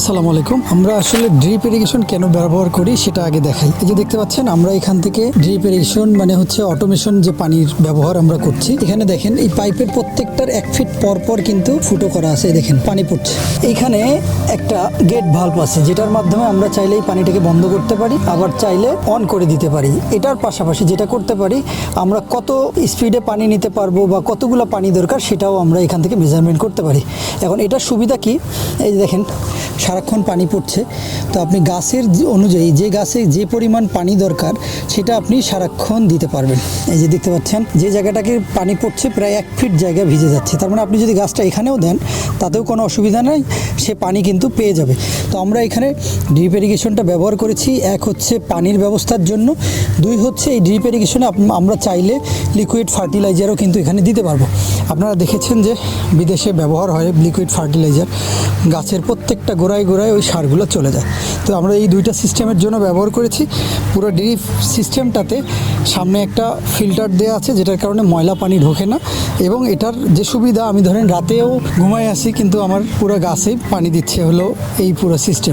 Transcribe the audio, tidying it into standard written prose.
আসসালামু আলাইকুম। আমরা আসলে ড্রিপ ইরিগেশন কেন ব্যবহার করি সেটা আগে দেখাই। এই যে দেখতে পাচ্ছেন, আমরা এখান থেকে ড্রিপ ইরিগেশন মানে হচ্ছে অটোমেশন যে পানির ব্যবহার আমরা করছি। এখানে দেখেন এই পাইপের প্রত্যেকটার 1 ফিট পর পর কিন্তু ফুটো করা আছে। দেখেন পানি পড়ছে। এইখানে একটা গেট ভাল্ব আছে যেটার মাধ্যমে আমরা চাইলে এই পানিটাকে বন্ধ করতে পারি, আবার চাইলে অন করে দিতে পারি। এটার পাশাপাশি যেটা করতে পারি, আমরা কত স্পিডে পানি নিতে পারবো বা কতগুলো পানি দরকার সেটাও আমরা এখান থেকে মেজারমেন্ট করতে পারি। এখন এটার সুবিধা কি, এই যে দেখেন সারাক্ষণ পানি পড়ছে, তো আপনি গাছের অনুযায়ী যে গাছে যে পরিমাণ পানি দরকার সেটা আপনি সারাক্ষণ দিতে পারবেন। এই যে দেখতে পাচ্ছেন যে জায়গাটাকে পানি পড়ছে প্রায় 1 ফিট জায়গা ভিজে যাচ্ছে, তার মানে আপনি যদি গাছটা এখানেও দেন তাতেও কোনো অসুবিধা নেই, সে পানি কিন্তু পেয়ে যাবে। তো আমরা এখানে ড্রিপ ইরিগেশনটা ব্যবহার করেছি। এক হচ্ছে পানির ব্যবস্থার জন্য, দুই হচ্ছে এই ড্রিপ ইরিগেশনে আমরা চাইলে লিকুইড ফার্টিলাইজারও কিন্তু এখানে দিতে পারবো। আপনারা দেখেছেন যে বিদেশে ব্যবহার হয় লিকুইড ফার্টিলাইজার, গাছের প্রত্যেকটা গোড়ায় গোড়ায় ওই সারগুলো চলে যায়। তো আমরা এই দুইটা সিস্টেমের জন্য ব্যবহার করেছি। পুরো ড্রিপ সিস্টেমটাতে সামনে একটা ফিল্টার দেওয়া আছে যেটার কারণে ময়লা পানি ঢোকে না, এবং এটার যে সুবিধা, আমি ধরেন রাতেও ঘুমায় আসি কিন্তু আমার পুরো গাছেই পানি দিচ্ছে হলো এই পুরো সিস্টেম।